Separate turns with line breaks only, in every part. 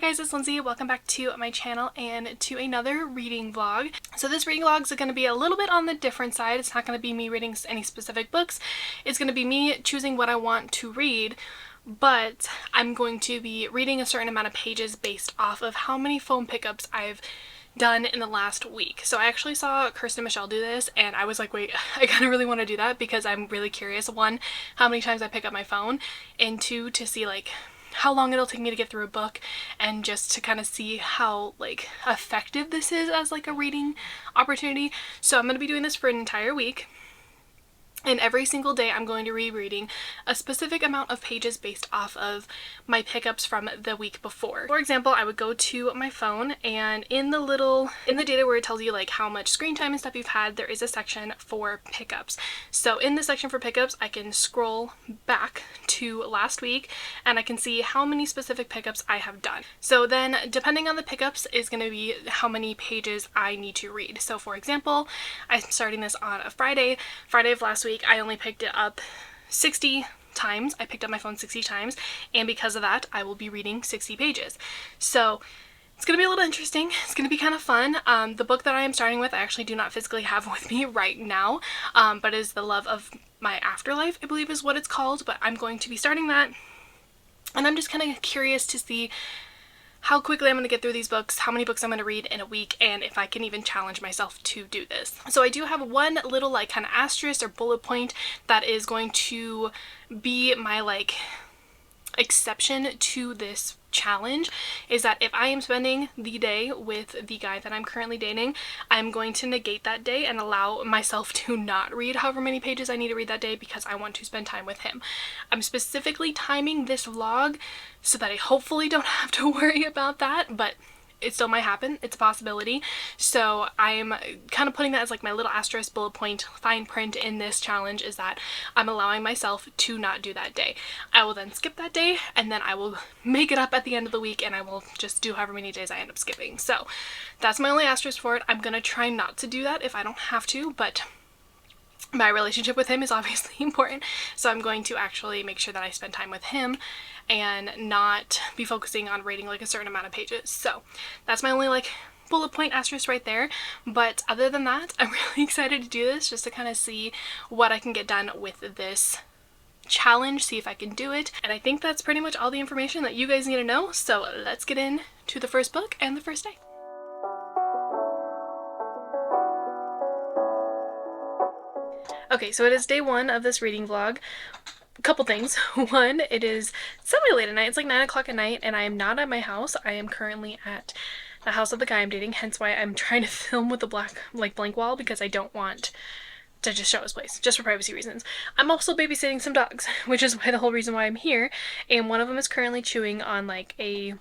guys, it's Lindsay. Welcome back to my channel and to another reading vlog. So this reading vlog is going to be a little bit on the different side. It's not going to be me reading any specific books. It's going to be me choosing what I want to read, but I'm going to be reading a certain amount of pages based off of how many phone pickups I've done in the last week. So I actually saw Kirsten and Michelle do this and I was like, wait, I kind of really want to do that because I'm really curious, one, how many times I pick up my phone, and two, to see like how long it'll take me to get through a book, and just to kind of see how like effective this is as like a reading opportunity. So I'm going to be doing this for an entire week. And every single day I'm going to be reading a specific amount of pages based off of my pickups from the week before. For example, I would go to my phone, and in the data where it tells you like how much screen time and stuff you've had, there is a section for pickups. So in the section for pickups, I can scroll back to last week and I can see how many specific pickups I have done. So then depending on the pickups is going to be how many pages I need to read. So for example, I'm starting this on a Friday of last week. I only picked it up 60 times. I picked up my phone 60 times, and because of that I will be reading 60 pages. So it's going to be a little interesting. It's going to be kind of fun. The book that I am starting with I actually do not physically have with me right now, but is The Love of My Afterlife, I believe is what it's called. But I'm going to be starting that, and I'm just kind of curious to see how quickly I'm going to get through these books, how many books I'm going to read in a week, and if I can even challenge myself to do this. So I do have one little like kind of asterisk or bullet point that is going to be my like exception to this challenge, is that if I am spending the day with the guy that I'm currently dating, I'm going to negate that day and allow myself to not read however many pages I need to read that day because I want to spend time with him. I'm specifically timing this vlog so that I hopefully don't have to worry about that, but it still might happen. It's a possibility. So I'm kind of putting that as like my little asterisk bullet point fine print in this challenge, is that I'm allowing myself to not do that day. I will then skip that day, and then I will make it up at the end of the week, and I will just do however many days I end up skipping. So that's my only asterisk for it. I'm gonna try not to do that if I don't have to, but my relationship with him is obviously important, so I'm going to actually make sure that I spend time with him and not be focusing on reading like a certain amount of pages. So that's my only like bullet point asterisk right there. But other than that, I'm really excited to do this just to kind of see what I can get done with this challenge, see if I can do it. And I think that's pretty much all the information that you guys need to know. So let's get into the first book and the first day. Okay, so it is day one of this reading vlog. A couple things. One, it is semi-late at night. It's like 9 o'clock at night, and I am not at my house. I am currently at the house of the guy I'm dating, hence why I'm trying to film with the blank wall, because I don't want to just show his place, just for privacy reasons. I'm also babysitting some dogs, which is why the whole reason why I'm here, and one of them is currently chewing on like a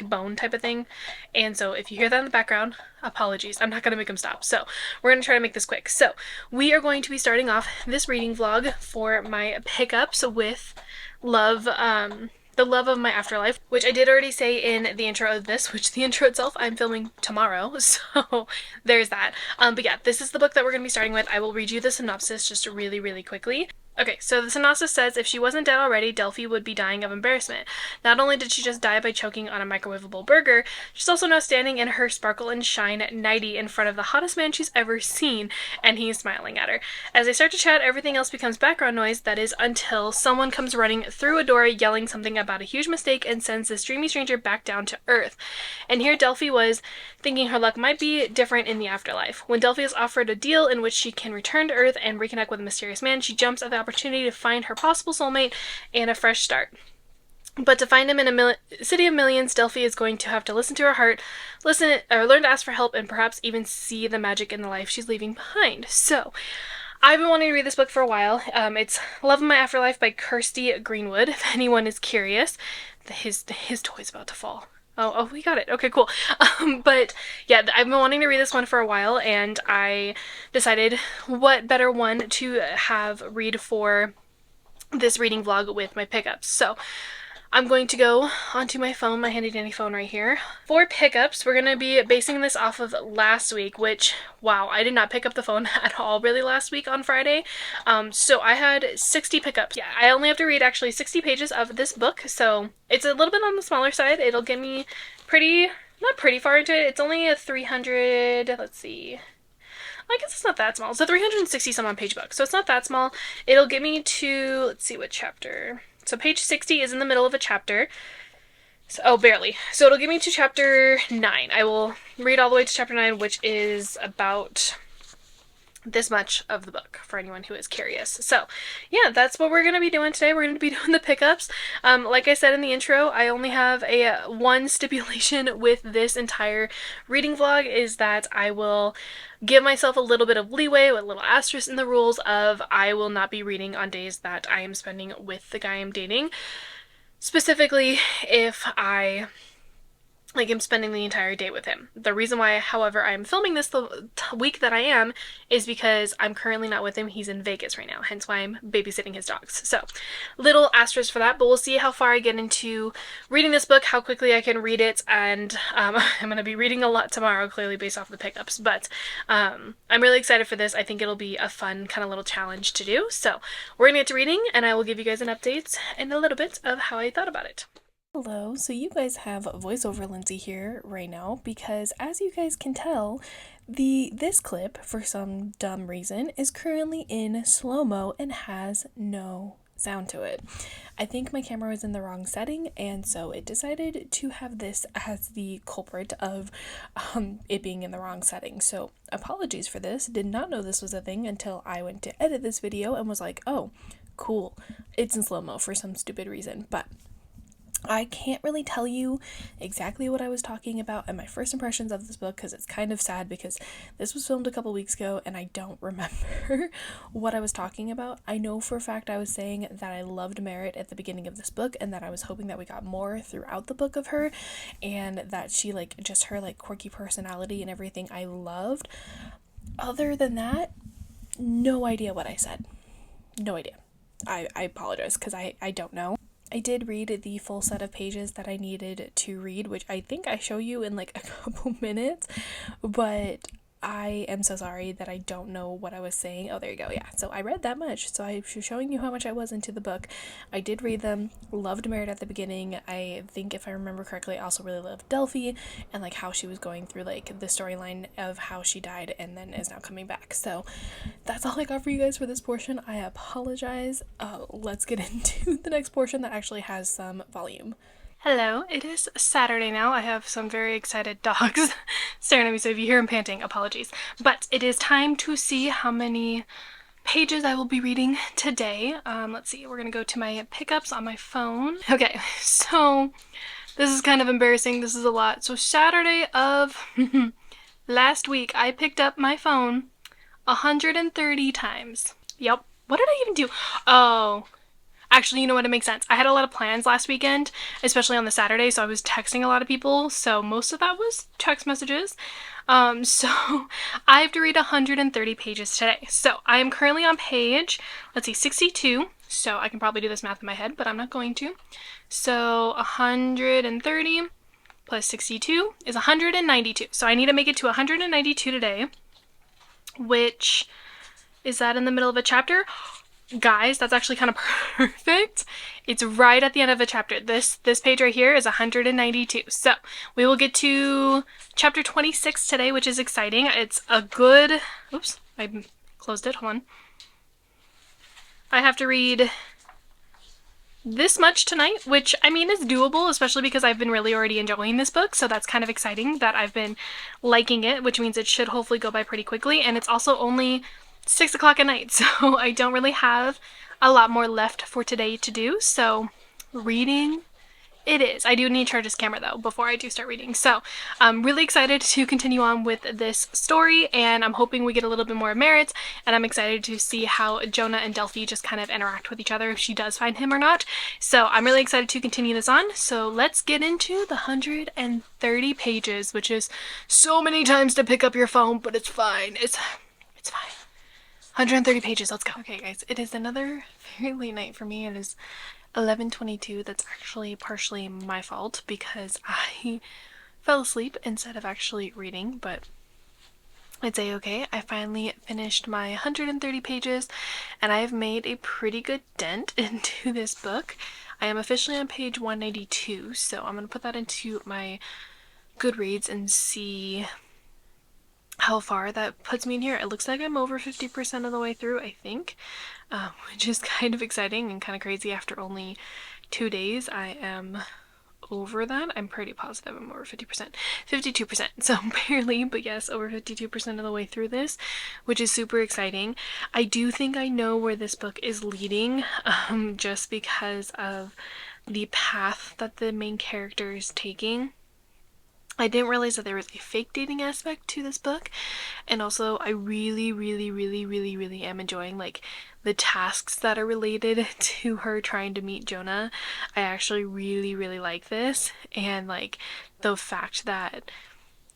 bone type of thing, and so if you hear that in the background, apologies. I'm not gonna make them stop. So we're gonna try to make this quick. So we are going to be starting off this reading vlog for my pickups with Love, The Love of My Afterlife, which I did already say in the intro of this, which the intro itself I'm filming tomorrow, so there's that. But yeah, this is the book that we're gonna be starting with. I will read you the synopsis just really quickly. Okay, so the synopsis says, if she wasn't dead already, Delphi would be dying of embarrassment. Not only did she just die by choking on a microwavable burger, she's also now standing in her sparkle and shine nightie in front of the hottest man she's ever seen, and he's smiling at her. As they start to chat, everything else becomes background noise, that is, until someone comes running through a door yelling something about a huge mistake and sends this dreamy stranger back down to Earth. And here Delphi was, thinking her luck might be different in the afterlife. When Delphi is offered a deal in which she can return to Earth and reconnect with a mysterious man, she jumps at the opportunity to find her possible soulmate and a fresh start. But to find him in a city of millions, Delphi is going to have to listen to her heart, learn to ask for help, and perhaps even see the magic in the life she's leaving behind. So I've been wanting to read this book for a while. It's Love of My Afterlife by Kirsty Greenwood, if anyone is curious. His toy's about to fall. Oh, we got it. Okay, cool. But yeah, I've been wanting to read this one for a while, and I decided what better one to have read for this reading vlog with my pickups. So I'm going to go onto my phone, my handy dandy phone right here. For pickups, we're going to be basing this off of last week, which, wow, I did not pick up the phone at all really last week on Friday. So I had 60 pickups. Yeah, I only have to read actually 60 pages of this book, so it's a little bit on the smaller side. It'll get me not pretty far into it. It's only a 300, let's see. I guess it's not that small. It's a 360 some on page book, so it's not that small. It'll get me to, let's see what chapter. So page 60 is in the middle of a chapter. So, oh, barely. So it'll get me to chapter 9. I will read all the way to chapter 9, which is about this much of the book for anyone who is curious. So yeah, that's what we're going to be doing today. We're going to be doing the pickups. Like I said in the intro, I only have one stipulation with this entire reading vlog, is that I will give myself a little bit of leeway, with a little asterisk in the rules of I will not be reading on days that I am spending with the guy I'm dating. Specifically, if I am spending the entire day with him. The reason why, however, I'm filming this the week that I am is because I'm currently not with him. He's in Vegas right now, hence why I'm babysitting his dogs. So, little asterisk for that, but we'll see how far I get into reading this book, how quickly I can read it, and I'm going to be reading a lot tomorrow, clearly based off the pickups, but I'm really excited for this. I think it'll be a fun kind of little challenge to do. So, we're going to get to reading, and I will give you guys an update in a little bit of how I thought about it. Hello, so you guys have voiceover Lindsay here right now because, as you guys can tell, this clip, for some dumb reason, is currently in slow-mo and has no sound to it. I think my camera was in the wrong setting, and so it decided to have this as the culprit of it being in the wrong setting. So apologies for this. Did not know this was a thing until I went to edit this video and was like, oh, cool, it's in slow-mo for some stupid reason. But I can't really tell you exactly what I was talking about and my first impressions of this book, because it's kind of sad because this was filmed a couple weeks ago and I don't remember what I was talking about. I know for a fact I was saying that I loved Merritt at the beginning of this book and that I was hoping that we got more throughout the book of her, and that she, just her quirky personality and everything I loved. Other than that, no idea what I said. No idea. I apologize because I don't know. I did read the full set of pages that I needed to read, which I think I show you in a couple minutes, but I am so sorry that I don't know what I was saying. Oh, there you go. Yeah, so I read that much, so I was showing you how much I was into the book. I did read them, loved Merritt at the beginning. I think, if I remember correctly, I also really loved Delphi and how she was going through the storyline of how she died and then is now coming back. So that's all I got for you guys for this portion. I apologize. Let's get into the next portion that actually has some volume. Hello, it is Saturday now. I have some very excited dogs staring at me, so if you hear them panting, apologies. But it is time to see how many pages I will be reading today. Let's see, we're gonna go to my pickups on my phone. Okay, so this is kind of embarrassing. This is a lot. So Saturday of last week, I picked up my phone 130 times. Yep. What did I even do? Oh, actually, you know what? It makes sense. I had a lot of plans last weekend, especially on the Saturday, so I was texting a lot of people, so most of that was text messages. So I have to read 130 pages today. So I am currently on page, let's see, 62. So I can probably do this math in my head, but I'm not going to. So 130 plus 62 is 192. So I need to make it to 192 today, which is that in the middle of a chapter? Guys, that's actually kind of perfect. It's right at the end of a chapter. This page right here is 192. So we will get to chapter 26 today, which is exciting. It's a good, oops, I closed it, hold on. I have to read this much tonight, which I mean is doable, especially because I've been really already enjoying this book. So that's kind of exciting that I've been liking it, which means it should hopefully go by pretty quickly. And it's also only 6 o'clock at night, so I don't really have a lot more left for today to do, so reading it is. I do need to charge this camera though before I do start reading, so I'm really excited to continue on with this story, and I'm hoping we get a little bit more of Merritt, and I'm excited to see how Jonah and Delphi just kind of interact with each other, if she does find him or not. So I'm really excited to continue this on, so let's get into the 130 pages, which is so many times to pick up your phone, but it's fine. It's fine. 130 pages, let's go. Okay guys, it is another very late night for me. It is 11:22. That's actually partially my fault because I fell asleep instead of actually reading, but it's a-okay. I finally finished my 130 pages and I have made a pretty good dent into this book. I am officially on page 192, so I'm going to put that into my Goodreads and see how far that puts me in here. It looks like I'm over 50% of the way through, I think, which is kind of exciting and kind of crazy. After only 2 days, I am over that. I'm pretty positive I'm over 50%. 52%, so barely, but yes, over 52% of the way through this, which is super exciting. I do think I know where this book is leading, just because of the path that the main character is taking. I didn't realize that there was a fake dating aspect to this book, and also I really am enjoying like the tasks that are related to her trying to meet Jonah. I actually really like this, and like the fact that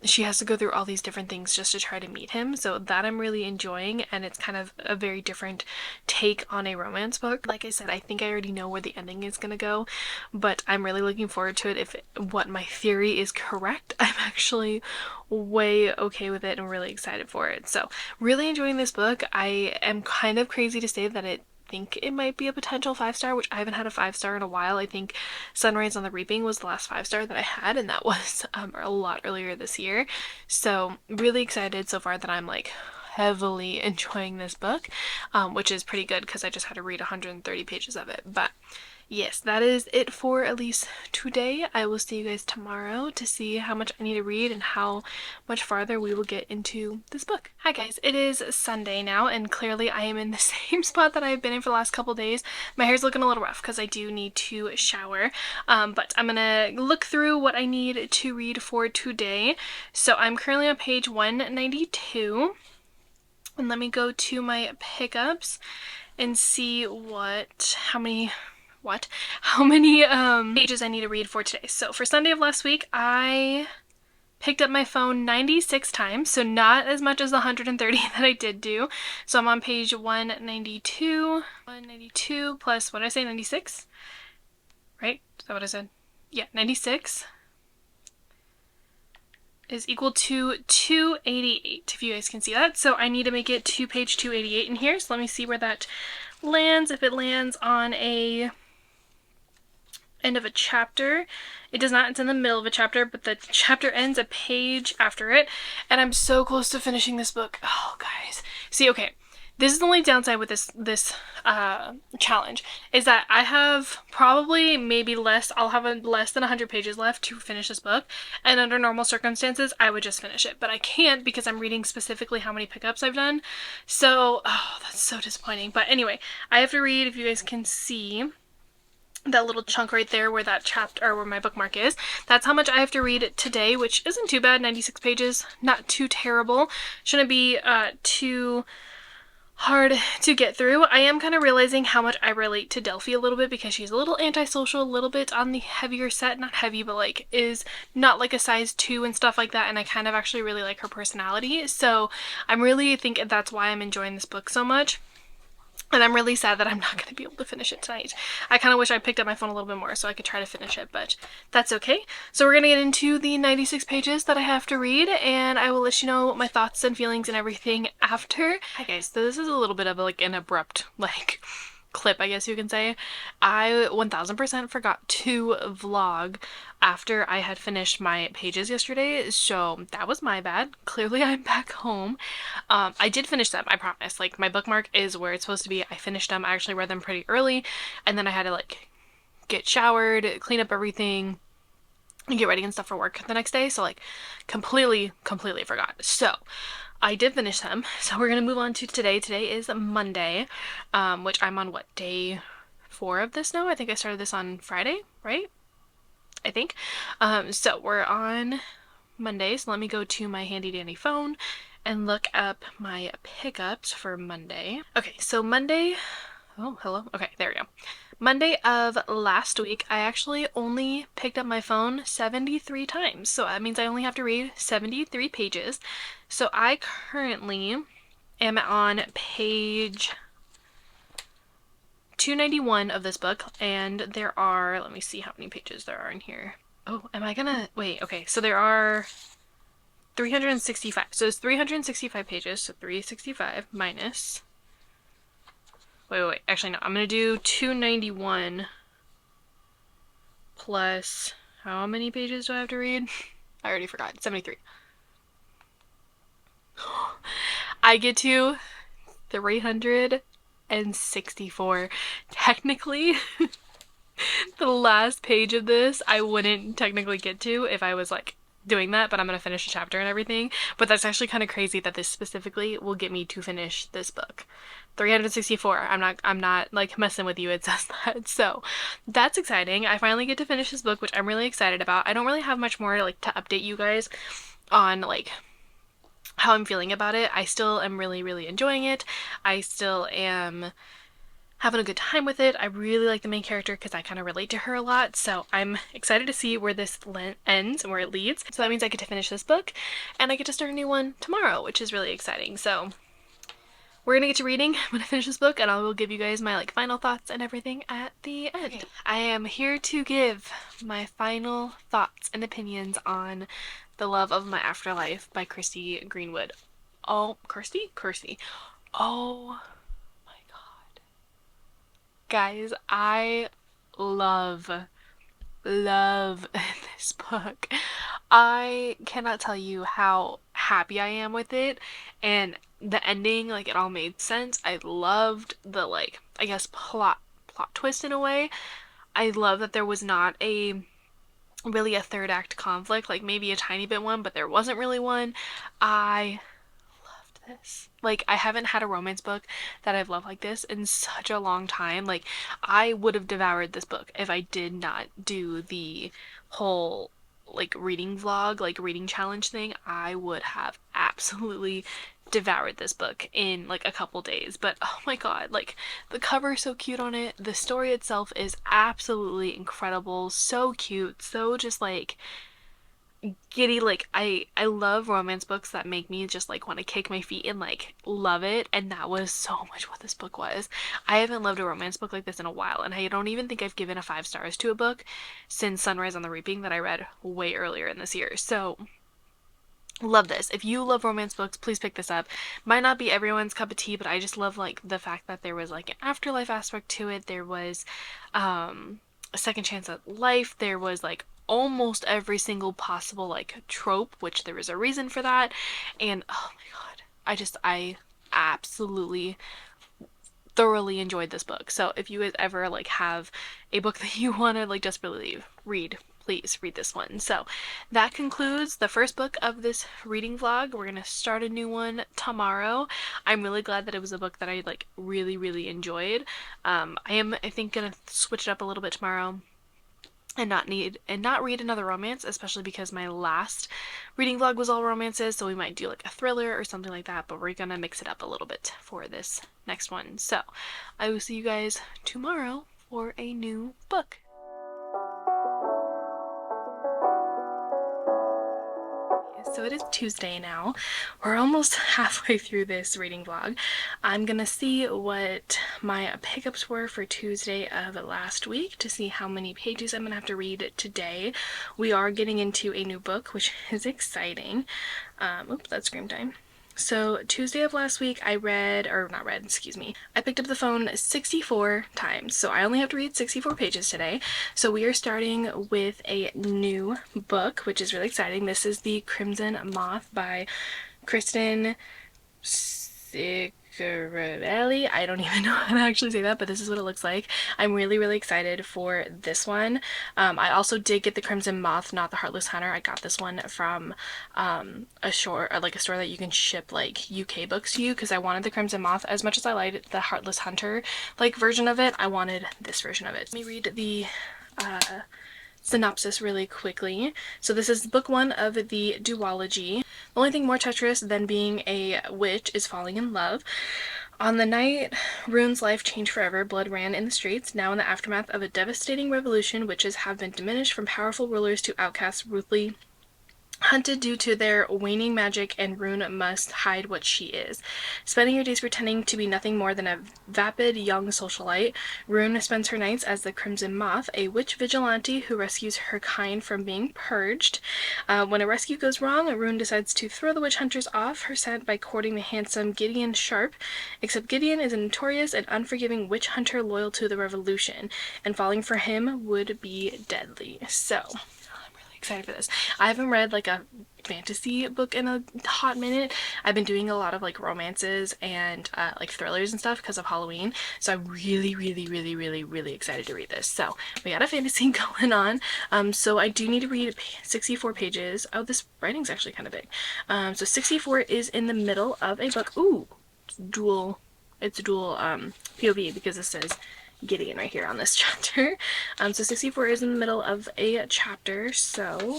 she has to go through all these different things just to try to meet him, so that I'm really enjoying, and it's kind of a very different take on a romance book. Like I said, I think I already know where the ending is gonna go, but I'm really looking forward to it. If what my theory is correct, I'm actually way okay with it and really excited for it. So really enjoying this book. I am kind of crazy to say that I think it might be a potential 5-star, which I haven't had a 5-star in a while. I think Sunrise on the Reaping was the last 5-star that I had, and that was a lot earlier this year. So really excited so far that I'm like heavily enjoying this book, which is pretty good because I just had to read 130 pages of it. But yes, that is it for at least today. I will see you guys tomorrow to see how much I need to read and how much farther we will get into this book. Hi guys, it is Sunday now, and clearly I am in the same spot that I've been in for the last couple days. My hair's looking a little rough because I do need to shower, but I'm gonna look through what I need to read for today. So I'm currently on page 192, and let me go to my pickups and see how many pages I need to read for today. So for Sunday of last week, I picked up my phone 96 times, so not as much as the 130 that I did do. So I'm on page 192. 192 plus, what did I say, 96? Right? Is that what I said? Yeah, 96 is equal to 288, if you guys can see that. So I need to make it to page 288 in here. So let me see where that lands. If it lands on a end of a chapter. It does not, it's in the middle of a chapter, but the chapter ends a page after it, and I'm so close to finishing this book. Oh guys, see, okay, this is the only downside with this challenge, is that I have probably maybe I'll have less than 100 pages left to finish this book, and under normal circumstances I would just finish it, but I can't because I'm reading specifically how many pickups I've done. So that's so disappointing. But anyway, I have to read, if you guys can see that little chunk right there where that chapter, or where my bookmark is, that's how much I have to read today, which isn't too bad. 96 pages, not too terrible. Shouldn't be too hard to get through. I am kind of realizing how much I relate to Delphi a little bit because she's a little antisocial, a little bit on the heavier set, not heavy, but like is not like a size 2 and stuff like that, and I kind of actually really like her personality. So I'm really think that's why I'm enjoying this book so much. And I'm really sad that I'm not going to be able to finish it tonight. I kind of wish I picked up my phone a little bit more so I could try to finish it, but that's okay. So we're going to get into the 96 pages that I have to read, and I will let you know my thoughts and feelings and everything after. Hi guys, so this is a little bit of like an abrupt clip, I guess you can say. I 1000% forgot to vlog after I had finished my pages yesterday, so that was my bad. Clearly I'm back home. I did finish them, I promise. Like, my bookmark is where it's supposed to be. I finished them. I actually read them pretty early, and then I had to like get showered, clean up everything, and get ready and stuff for work the next day, so like completely forgot. So I did finish them, so we're gonna move on to today. Today is Monday, which I'm on day 4 of this now. I think I started this on Friday, right? I think. So we're on Monday, so let me go to my handy dandy phone and look up my pickups for Monday. Okay, so Monday, oh, hello. Okay, there we go. Monday of last week, I actually only picked up my phone 73 times. So that means I only have to read 73 pages. So I currently am on page 291 of this book, and there are, let me see how many pages there are in here. Oh, am I gonna, wait, okay, so there are 365. So it's 365 pages, so 365 minus, wait, actually no, I'm gonna do 291 plus, how many pages do I have to read? I already forgot, 73. I get to 364. Technically, the last page of this I wouldn't technically get to if I was like doing that, but I'm gonna finish the chapter and everything. But that's actually kind of crazy that this specifically will get me to finish this book. 364. I'm not like messing with you, it says that. So that's exciting. I finally get to finish this book, which I'm really excited about. I don't really have much more like to update you guys on like how I'm feeling about it. I still am really enjoying it. I still am having a good time with it. I really like the main character because I kind of relate to her a lot, so I'm excited to see where this ends and where it leads. So that means I get to finish this book and I get to start a new one tomorrow, which is really exciting. So we're gonna get to reading when I finish this book, and I will give you guys my like final thoughts and everything at the end. Okay. I am here to give my final thoughts and opinions on The Love of My Afterlife by Christie Greenwood. Oh, Kirsty? Oh my god. Guys, I love this book. I cannot tell you how happy I am with it, and the ending, like, it all made sense. I loved the, like, I guess plot twist in a way. I love that there was not really a third act conflict, like maybe a tiny bit one, but there wasn't really one. I loved this. Like, I haven't had a romance book that I've loved like this in such a long time. Like, I would have devoured this book if I did not do the whole like reading vlog, like reading challenge thing. I would have absolutely devoured this book in like a couple days. But oh my god, like the cover is so cute on it. The story itself is absolutely incredible, so cute, so just like giddy. Like I love romance books that make me just like want to kick my feet and like love it, and that was so much what this book was. I haven't loved a romance book like this in a while, and I don't even think I've given a 5 stars to a book since Sunrise on the Reaping that I read way earlier in this year. So love this. If you love romance books, please pick this up. Might not be everyone's cup of tea, but I just love like the fact that there was like an afterlife aspect to it. There was a second chance at life. There was like almost every single possible like trope, which there is a reason for that. And oh my god, I absolutely thoroughly enjoyed this book. So if you guys ever like have a book that you want to like desperately read, please read this one. So that concludes the first book of this reading vlog. We're gonna start a new one tomorrow. I'm really glad that it was a book that I like really enjoyed. I think gonna switch it up a little bit tomorrow and not read another romance, especially because my last reading vlog was all romances, so we might do like a thriller or something like that, but we're gonna mix it up a little bit for this next one. So I will see you guys tomorrow for a new book. So it is Tuesday now. We're almost halfway through this reading vlog. I'm gonna see what my pickups were for Tuesday of last week to see how many pages I'm gonna have to read today. We are getting into a new book, which is exciting. Oops, that's scream time. So Tuesday of last week I picked up the phone 64 times. So I only have to read 64 pages today. So we are starting with a new book, which is really exciting. This is The Crimson Moth by Kristen Ciccarelli. I don't even know how to actually say that, but this is what it looks like. I'm really excited for this one. I also did get The Crimson Moth, not The Heartless Hunter. I got this one from a store that you can ship like UK books to you, because I wanted The Crimson Moth as much as I liked the Heartless Hunter like version of it. I wanted this version of it. Let me read the synopsis really quickly. So this is book 1 of the duology. The only thing more treacherous than being a witch is falling in love. On the night Rune's life changed forever, blood ran in the streets. Now in the aftermath of a devastating revolution, witches have been diminished from powerful rulers to outcasts ruthlessly Hunted due to their waning magic, and Rune must hide what she is. Spending her days pretending to be nothing more than a vapid young socialite, Rune spends her nights as the Crimson Moth, a witch vigilante who rescues her kind from being purged. When a rescue goes wrong, Rune decides to throw the witch hunters off her scent by courting the handsome Gideon Sharp, except Gideon is a notorious and unforgiving witch hunter loyal to the revolution, and falling for him would be deadly. So excited for this. I haven't read like a fantasy book in a hot minute. I've been doing a lot of like romances and like thrillers and stuff because of Halloween, so I'm really excited to read this. So we got a fantasy going on. So I do need to read 64 pages. Oh, this writing's actually kind of big. So 64 is in the middle of a book. Ooh, it's dual POV because it says Gideon right here on this chapter. So 64 is in the middle of a chapter, so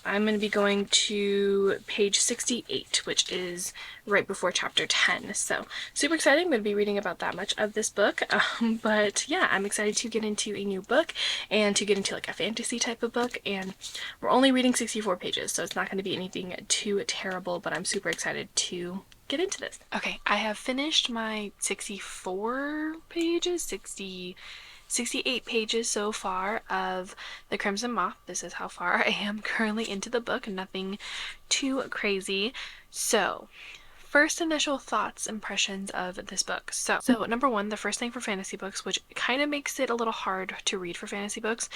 I'm going to be going to page 68, which is right before chapter 10. So super excited. I'm going to be reading about that much of this book. But yeah, I'm excited to get into a new book and to get into like a fantasy type of book. And we're only reading 64 pages, so it's not going to be anything too terrible, but I'm super excited to get into this. Okay, I have finished my 64 pages, 68 pages so far of The Crimson Moth. This is how far I am currently into the book, nothing too crazy. So, first initial thoughts, impressions of this book. So number one, the first thing for fantasy books, which kind of makes it a little hard to read for fantasy books,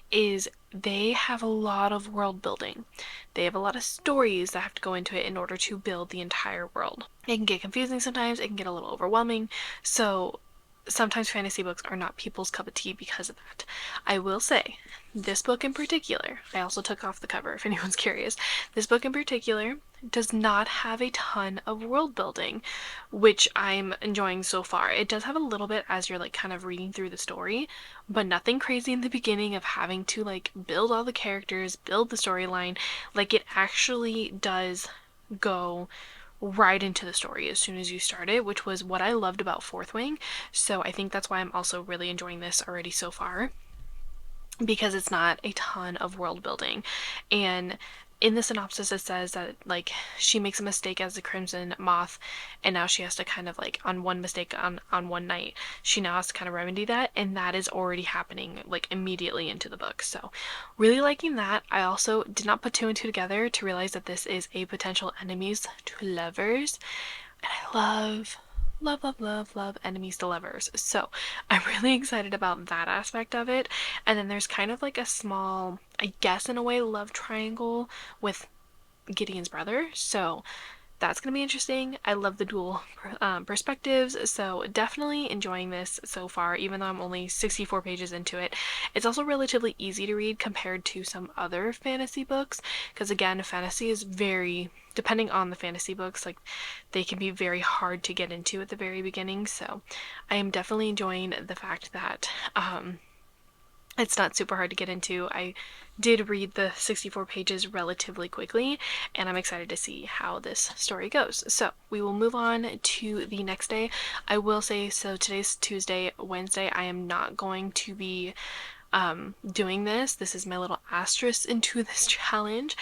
is they have a lot of world building. They have a lot of stories that have to go into it in order to build the entire world. It can get confusing sometimes, it can get a little overwhelming, so sometimes fantasy books are not people's cup of tea because of that. I will say, this book in particular, I also took off the cover if anyone's curious, this book in particular does not have a ton of world building, which I'm enjoying so far. It does have a little bit as you're like kind of reading through the story, but nothing crazy in the beginning of having to like build all the characters, build the storyline. Like it actually does go right into the story as soon as you start it, which was what I loved about Fourth Wing. So I think that's why I'm also really enjoying this already so far, because it's not a ton of world building. And in the synopsis it says that like she makes a mistake as the Crimson Moth, and now she has to kind of like on one mistake on one night she now has to kind of remedy that, and that is already happening like immediately into the book. So really liking that. I also did not put two and two together to realize that this is a potential enemies to lovers, and I love enemies to lovers. So I'm really excited about that aspect of it. And then there's kind of like a small, I guess in a way, love triangle with Gideon's brother. So that's going to be interesting. I love the dual perspectives, so definitely enjoying this so far, even though I'm only 64 pages into it. It's also relatively easy to read compared to some other fantasy books, because again, fantasy is very, depending on the fantasy books, like they can be very hard to get into at the very beginning. So I am definitely enjoying the fact that it's not super hard to get into. I did read the 64 pages relatively quickly, and I'm excited to see how this story goes. So we will move on to the next day. I will say, so today's Tuesday. Wednesday I am not going to be doing this. This is my little asterisk into this challenge,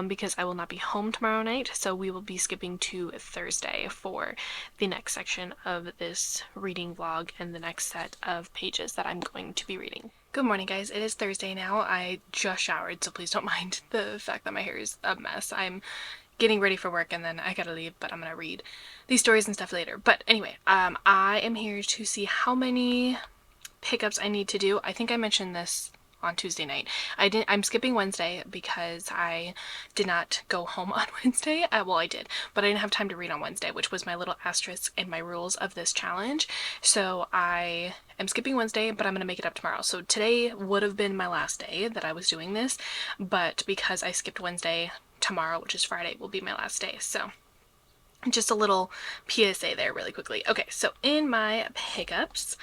because I will not be home tomorrow night, so we will be skipping to Thursday for the next section of this reading vlog and the next set of pages that I'm going to be reading. Good morning, guys. It is Thursday now. I just showered, so please don't mind the fact that my hair is a mess. I'm getting ready for work and then I gotta leave, but I'm gonna read these stories and stuff later. But anyway, I am here to see how many pickups I need to do. I think I mentioned this on Tuesday night. I'm skipping Wednesday because I did not go home on Wednesday. Well, I did, but I didn't have time to read on Wednesday, which was my little asterisk in my rules of this challenge. So I am skipping Wednesday, but I'm gonna make it up tomorrow. So today would have been my last day that I was doing this, but because I skipped Wednesday, tomorrow, which is Friday, will be my last day. So just a little PSA there really quickly. Okay, so in my pickups,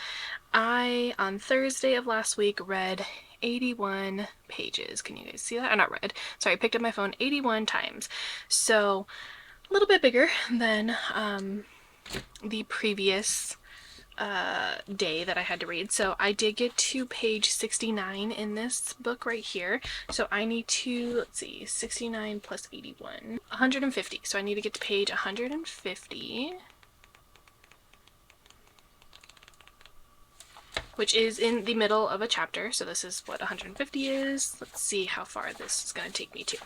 I, on Thursday of last week, read 81 pages. Can you guys see that? Not read. Sorry, I picked up my phone 81 times. So a little bit bigger than the previous day that I had to read. So I did get to page 69 in this book right here. So I need to, let's see, 69 plus 81, 150. So I need to get to page 150, which is in the middle of a chapter. So this is what 150 is. Let's see how far this is going to take me to.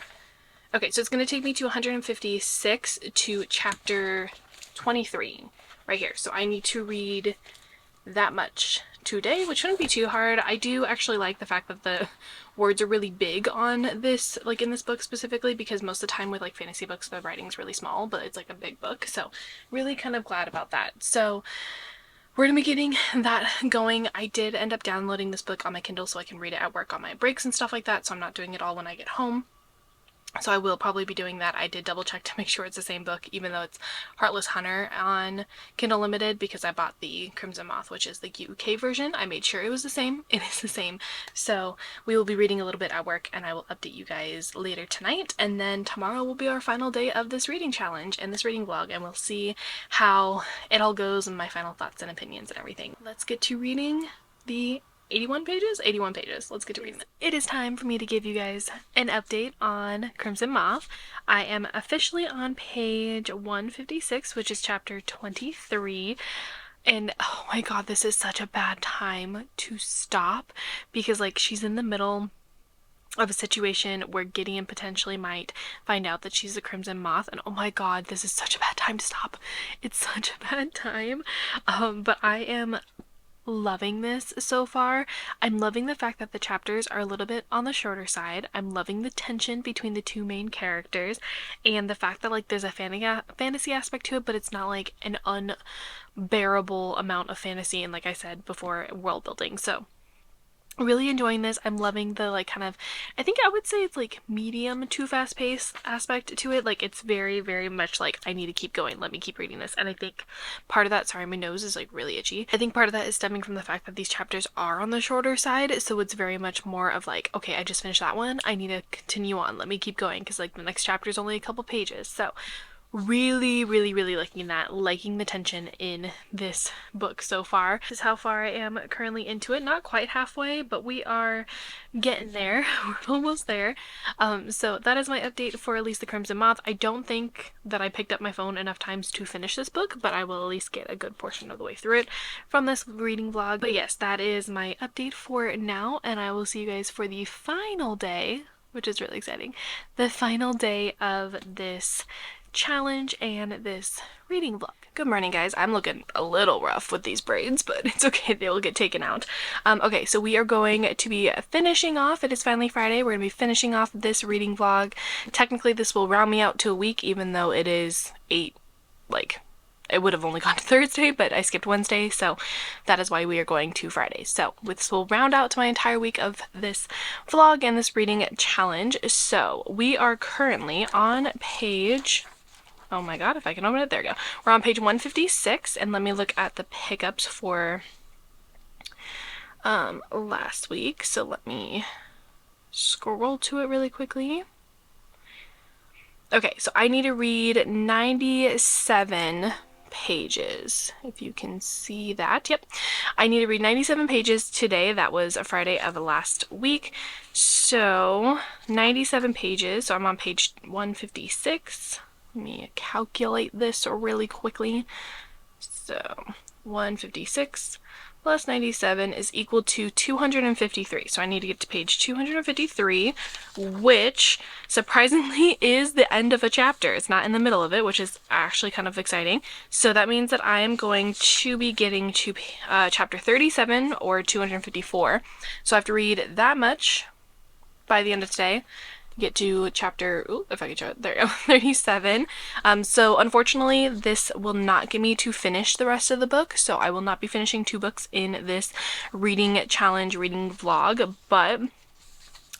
Okay, so it's going to take me to 156 to chapter 23 right here. So I need to read that much today, which shouldn't be too hard. I do actually like the fact that the words are really big on this, like in this book specifically, because most of the time with like fantasy books, the writing's really small, but it's like a big book. So really kind of glad about that. So we're gonna be getting that going. I did end up downloading this book on my Kindle so I can read it at work on my breaks and stuff like that. So I'm not doing it all when I get home. So I will probably be doing that. I did double check to make sure it's the same book, even though it's Heartless Hunter on Kindle Limited, because I bought the Crimson Moth, which is the UK version. I made sure it was the same. It is the same. So we will be reading a little bit at work, and I will update you guys later tonight. And then tomorrow will be our final day of this reading challenge and this reading vlog, and we'll see how it all goes and my final thoughts and opinions and everything. Let's get to reading the 81 pages? 81 pages. Let's get to reading it. It is time for me to give you guys an update on Crimson Moth. I am officially on page 156, which is chapter 23. And oh my god, this is such a bad time to stop, because like she's in the middle of a situation where Gideon potentially might find out that she's a Crimson Moth, and oh my god, this is such a bad time to stop. It's such a bad time. But I am loving this so far. I'm loving the fact that the chapters are a little bit on the shorter side. I'm loving the tension between the two main characters, and the fact that like there's a fantasy aspect to it, but it's not like an unbearable amount of fantasy, and like I said before, world building. So really enjoying this. I'm loving the like kind of, I think I would say it's like medium to fast paced aspect to it. Like it's very, very much like I need to keep going, let me keep reading this. And I think part of that, sorry, my nose is like really itchy. I think part of that is stemming from the fact that these chapters are on the shorter side, so it's very much more of like, okay, I just finished that one, I need to continue on, let me keep going, because like the next chapter is only a couple pages. So really, really, really liking that, liking the tension in this book so far. This is how far I am currently into it. Not quite halfway, but we are getting there. We're almost there. So that is my update for at least the Crimson Moth. I don't think that I picked up my phone enough times to finish this book, but I will at least get a good portion of the way through it from this reading vlog. But yes, that is my update for now, and I will see you guys for the final day, which is really exciting. The final day of this challenge and this reading vlog. Good morning, guys. I'm looking a little rough with these braids, but it's okay, they will get taken out. Okay, so we are going to be finishing off, it is finally Friday, we're going to be finishing off this reading vlog. Technically this will round me out to a week, even though it is 8, like, it would have only gone to Thursday, but I skipped Wednesday, so that is why we are going to Friday. So this will round out to my entire week of this vlog and this reading challenge. So we are currently on page, oh my god, if I can open it, there we go. We're on page 156, and let me look at the pickups for last week. So let me scroll to it really quickly. Okay, so I need to read 97 pages, if you can see that. Yep, I need to read 97 pages today. That was a Friday of last week. So 97 pages, so I'm on page 156. Let me calculate this really quickly. So 156 plus 97 is equal to 253. So I need to get to page 253, which surprisingly is the end of a chapter. It's not in the middle of it, which is actually kind of exciting. So that means that I am going to be getting to chapter 37 or 254. So I have to read that much by the end of today. Get to chapter, ooh, if I can show it, there you go, 37. So unfortunately this will not get me to finish the rest of the book, so I will not be finishing 2 books in this reading challenge, reading vlog, but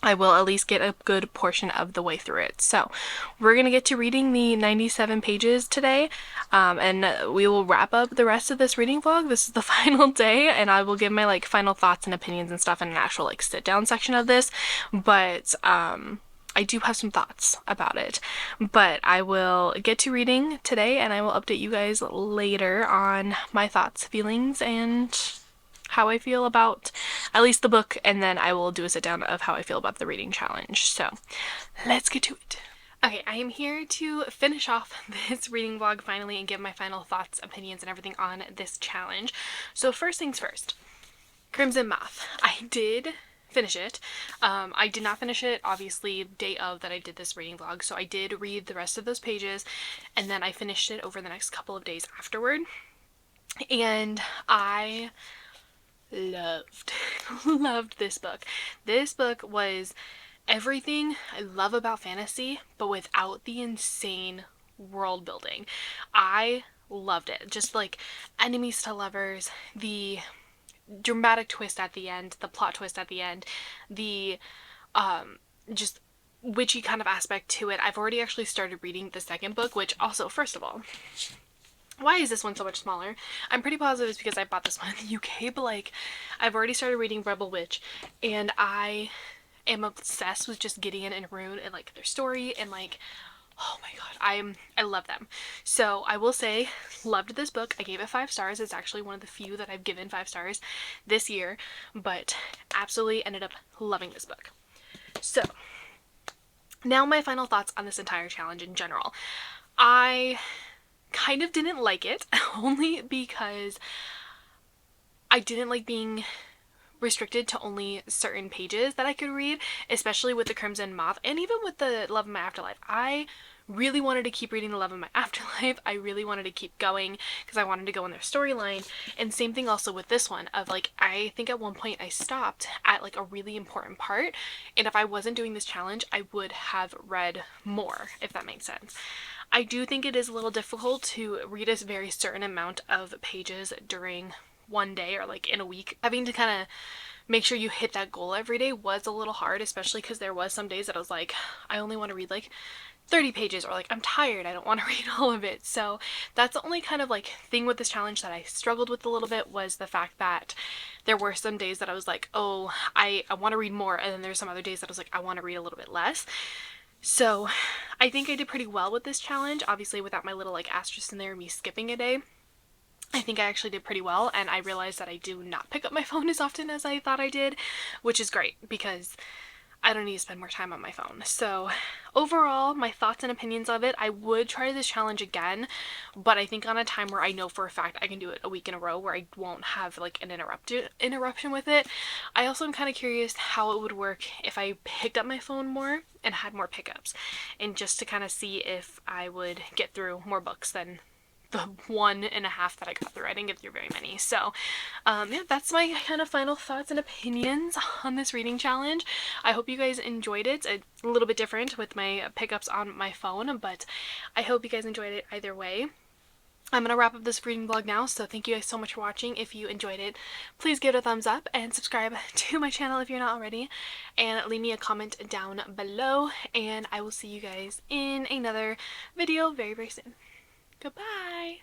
I will at least get a good portion of the way through it. So we're gonna get to reading the 97 pages today, and we will wrap up the rest of this reading vlog. This is the final day, and I will give my like final thoughts and opinions and stuff in an actual like sit down section of this, but I do have some thoughts about it, but I will get to reading today and I will update you guys later on my thoughts, feelings, and how I feel about at least the book, and then I will do a sit down of how I feel about the reading challenge. So let's get to it. Okay, I am here to finish off this reading vlog finally and give my final thoughts, opinions, and everything on this challenge. So first things first, Crimson Moth. I did finish it. I did not finish it obviously day of that I did this reading vlog, so I did read the rest of those pages and then I finished it over the next couple of days afterward, and I loved this book. This book was everything I love about fantasy, but without the insane world building. I loved it. Just like enemies to lovers, the dramatic twist at the end, the plot twist at the end, the just witchy kind of aspect to it. I've already actually started reading the second book, which also, first of all, why is this one so much smaller? I'm pretty positive it's because I bought this one in the UK, but like I've already started reading Rebel Witch and I am obsessed with just Gideon and Rune and like their story, and like, oh my god, I love them. So I will say, loved this book. I gave it 5 stars. It's actually one of the few that I've given 5 stars this year, but absolutely ended up loving this book. So now my final thoughts on this entire challenge in general. I kind of didn't like it only because I didn't like being restricted to only certain pages that I could read, especially with the Crimson Moth and even with the Love of My Afterlife. I really wanted to keep reading the Love of My Afterlife. I really wanted to keep going because I wanted to go in their storyline, and same thing also with this one of like, I think at one point I stopped at like a really important part, and if I wasn't doing this challenge I would have read more, if that makes sense. I do think it is a little difficult to read a very certain amount of pages during one day or like in a week. Having to kind of make sure you hit that goal every day was a little hard, especially because there was some days that I was like, I only want to read like 30 pages, or like I'm tired, I don't want to read all of it. So that's the only kind of like thing with this challenge that I struggled with a little bit, was the fact that there were some days that I was like, oh, I want to read more, and then there's some other days that I was like, I want to read a little bit less. So I think I did pretty well with this challenge, obviously without my little like asterisk in there, me skipping a day. I think I actually did pretty well, and I realized that I do not pick up my phone as often as I thought I did, which is great because I don't need to spend more time on my phone. So overall, my thoughts and opinions of it, I would try this challenge again, but I think on a time where I know for a fact I can do it a week in a row where I won't have like an interruption with it. I also am kind of curious how it would work if I picked up my phone more and had more pickups, and just to kind of see if I would get through more books than the 1.5 that I got through. I didn't get through very many. So yeah, that's my kind of final thoughts and opinions on this reading challenge. I hope you guys enjoyed it. It's a little bit different with my pickups on my phone, but I hope you guys enjoyed it either way. I'm going to wrap up this reading vlog now, so thank you guys so much for watching. If you enjoyed it, please give it a thumbs up and subscribe to my channel if you're not already, and leave me a comment down below, and I will see you guys in another video very, very soon. Goodbye!